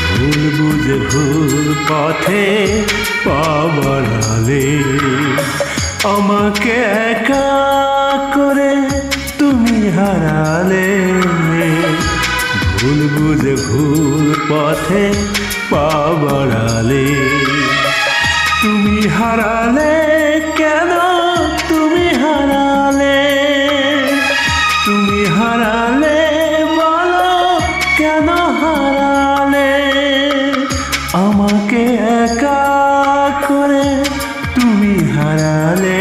ভুল বুঝে ভুল পথে পা বাড়ালে। আমাকে একা করে তুমি হারালে, ভুল বুঝে ভুল পথে পা বাড়ালে। তুমি হারালে কেন, তুমি হারালে, তুমি হারালে বলো কেন হারালে। আমাকে একা করে তুমি হারালে,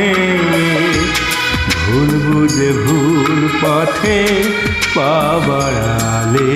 ভুল বুঝে ভুল পথে পা বাড়ালে।